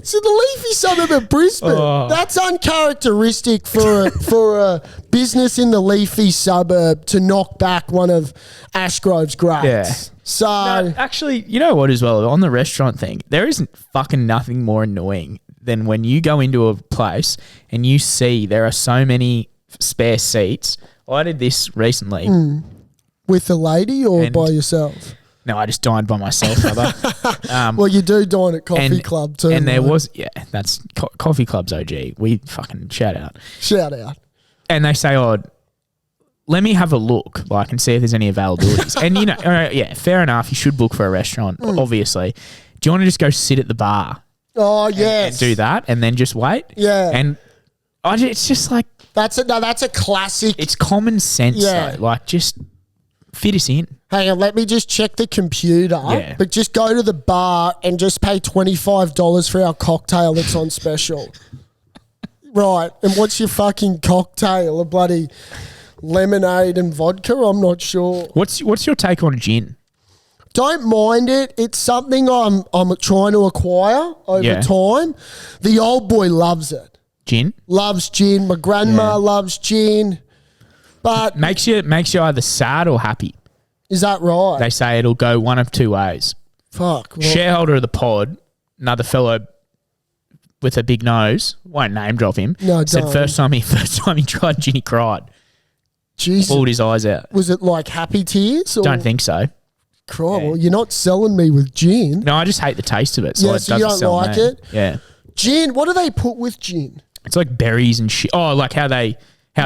So the leafy suburb of Brisbane, that's uncharacteristic for a business in the leafy suburb to knock back one of Ashgrove's greats. Yeah. So no, actually, you know what as well, on the restaurant thing, there isn't fucking nothing more annoying than when you go into a place and you see there are so many spare seats. I did this recently. With a lady or by yourself? No, I just dined by myself, brother. Well, you do dine at Coffee Club too. And there was, that's Coffee Club's OG. We fucking shout out. And they say, let me have a look, and see if there's any availabilities. And, fair enough. You should book for a restaurant, obviously. Do you want to just go sit at the bar? Oh, yes. And do that and then just wait? Yeah. And it's just That's a classic. It's common sense, though. Just Fit us in. Hang on, let me just check the computer. Yeah. But just go to the bar and just pay $25 for our cocktail that's on special. Right. And what's your fucking cocktail? A bloody lemonade and vodka? I'm not sure. What's your take on gin? Don't mind it. It's something I'm trying to acquire over time. The old boy loves it. Gin? Loves gin. My grandma loves gin. But makes you either sad or happy. Is that right? They say it'll go one of two ways. Fuck. Well, shareholder of the pod, another fellow with a big nose, won't name drop him. No, said don't. first time he tried gin, he cried. Jesus. Bawled his eyes out. Was it like happy tears? Or? Don't think so. Cry. Well, you're not selling me with gin. No, I just hate the taste of it. So, so you don't like it? Yeah. Gin, what do they put with gin? It's like berries and shit. Oh, like how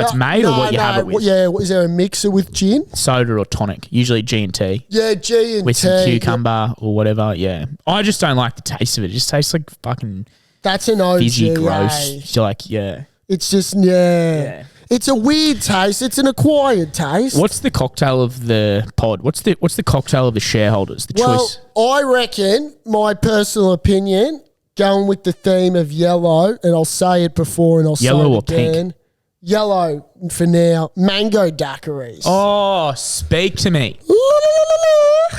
it's made or what you have it with? Yeah, is there a mixer with gin? Soda or tonic. Usually G&T. Yeah, G&T. With some cucumber or whatever, yeah. I just don't like the taste of it. It just tastes like fucking that's an OG. fizzy, gross. You're like, yeah. It's just, yeah. It's a weird taste. It's an acquired taste. What's the cocktail of the pod? What's the cocktail of the shareholders? The choice? I reckon, my personal opinion, going with the theme of yellow, and I'll say it before and I'll yellow say it again. Yellow or pink? Yellow for now. Mango daiquiris. Oh, speak to me.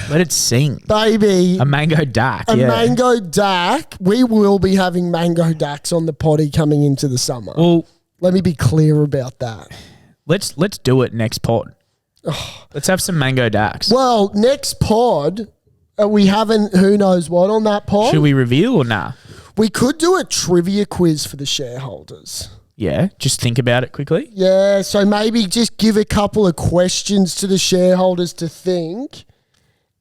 Let it sing. Baby. A mango dak. A mango dak. We will be having mango daks on the potty coming into the summer. Well, let me be clear about that. Let's do it next pod. Let's have some mango daks. Well, next pod, we haven't who knows what on that pod. Should we reveal or nah? We could do a trivia quiz for the shareholders. Yeah, just think about it quickly. Yeah, so maybe just give a couple of questions to the shareholders to think,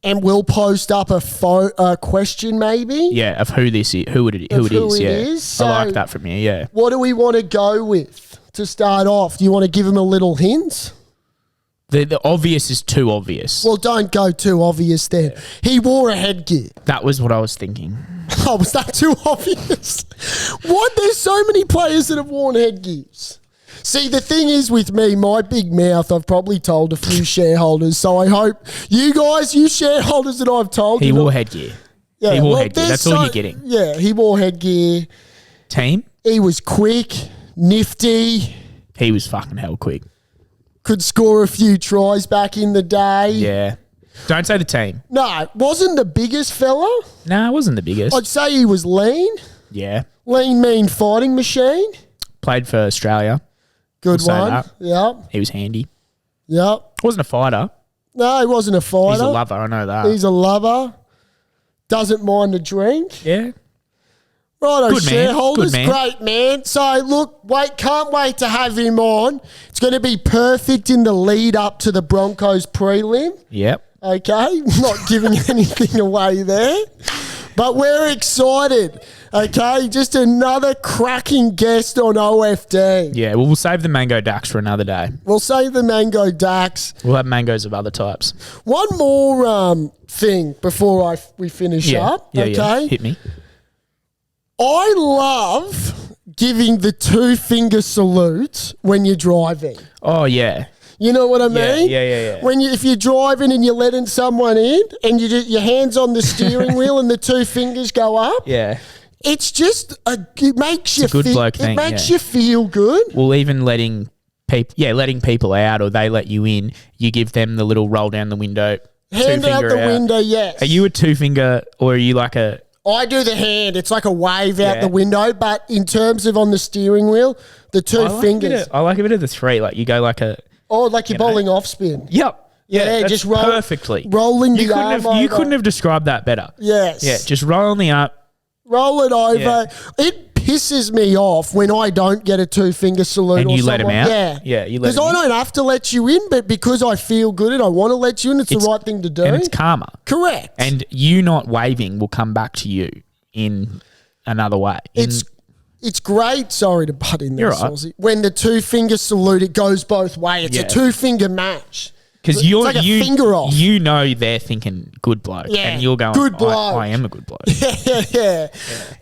and we'll post up a question maybe. Yeah, of who this is, who it is. So I like that from you. Yeah. What do we want to go with to start off? Do you want to give them a little hint? The obvious is too obvious. Well, don't go too obvious then. Yeah. He wore a headgear. That was what I was thinking. Oh, was that too obvious? What? There's so many players that have worn headgears. See, the thing is with me, my big mouth, I've probably told a few shareholders, so I hope you guys, you shareholders that I've told. He wore headgear. Yeah, he wore headgear. That's all you're getting. Yeah, he wore headgear. Team? He was quick, nifty. He was fucking hell quick. Could score a few tries back in the day. Yeah. Don't say the team. No, wasn't the biggest fella. No, it wasn't the biggest. I'd say he was lean. Yeah. Lean, mean fighting machine. Played for Australia. Good one. Yep. He was handy. Yep. Wasn't a fighter. No, he wasn't a fighter. He's a lover, I know that. He's a lover. Doesn't mind a drink. Yeah. Righto, good shareholders. Man. Great, man. So, look, can't wait to have him on. It's going to be perfect in the lead up to the Broncos prelim. Yep. Okay? Not giving anything away there. But we're excited. Okay? Just another cracking guest on OFD. Yeah, well, we'll save the mango daks for another day. We'll save the mango daks. We'll have mangoes of other types. One more thing before we finish up. Okay? Yeah. Hit me. I love giving the 2-finger salute when you're driving. Oh, yeah. You know what I mean? Yeah. If you're driving and you're letting someone in and your hands on the steering wheel and the 2 fingers go up. Yeah. It's just it makes you good bloke thing. It makes you feel good. Well, even letting people out or they let you in, you give them the little roll down the window. Hand out the window, yes. Are you a 2-finger or are you like a... I do the hand. It's like a wave out the window, but in terms of on the steering wheel, the 2 fingers. I like a bit of the 3. Like you go like a... Oh, like you're bowling off spin. Yep. Yeah, just roll perfectly. Rolling the arm over. You couldn't have described that better. Yes. Yeah, just rolling the up. Roll it over. Yeah. It pisses me off when I don't get a 2-finger salute. And you let him out? Yeah. Yeah, you let him Because I don't have to let you in, but because I feel good and I want to let you in, it's the right thing to do. And it's karma. Correct. And you not waving will come back to you in another way. It's great. Sorry to butt in there, You're right. Saucy. When the 2-finger salute, it goes both ways. It's a 2-finger match. Because it's like a finger off. You know they're thinking good bloke. Yeah, and you're going, good bloke. I am a good bloke. Yeah.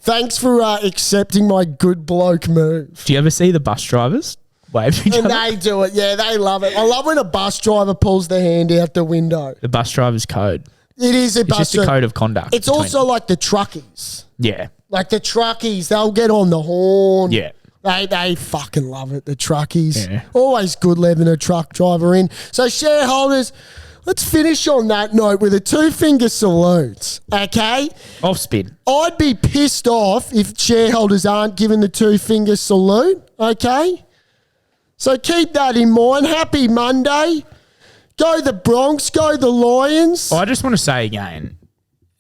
Thanks for accepting my good bloke move. Do you ever see the bus drivers wave to each And other. they do it. Yeah, they love it. I love when a bus driver pulls their hand out the window. The bus driver's code. It is a It's bus just a code of conduct. It's also like the truckies. Yeah. Like the truckies, they'll get on the horn. Yeah. They fucking love it, the truckies. Yeah. Always good letting a truck driver in. So shareholders, let's finish on that note with a 2-finger salute, okay? Off spin. I'd be pissed off if shareholders aren't given the 2-finger salute, okay? So keep that in mind. Happy Monday. Go the Bronx, go the Lions. I just want to say again,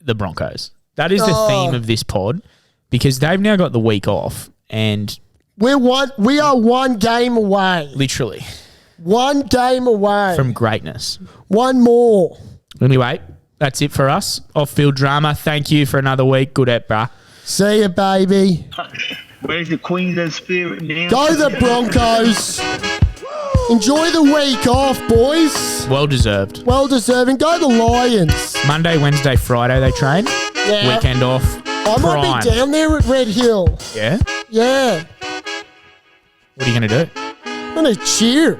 the Broncos. That is the theme of this pod because they've now got the week off and We are one game away. literally One game away. from greatness. One more. Anyway, that's it for us. Off-field drama. Thank you for another week. Good at, bruh. See ya, baby. Where's the Queensland spirit now? Go the Broncos. Enjoy the week off, boys. Well deserved. Well deserving. Go the Lions. Monday, Wednesday, Friday they train. Yeah. Weekend off. I might be down there at Red Hill. Yeah? Yeah. What are you going to do? I'm going to cheer.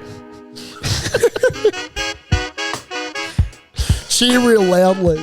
Cheer real loudly.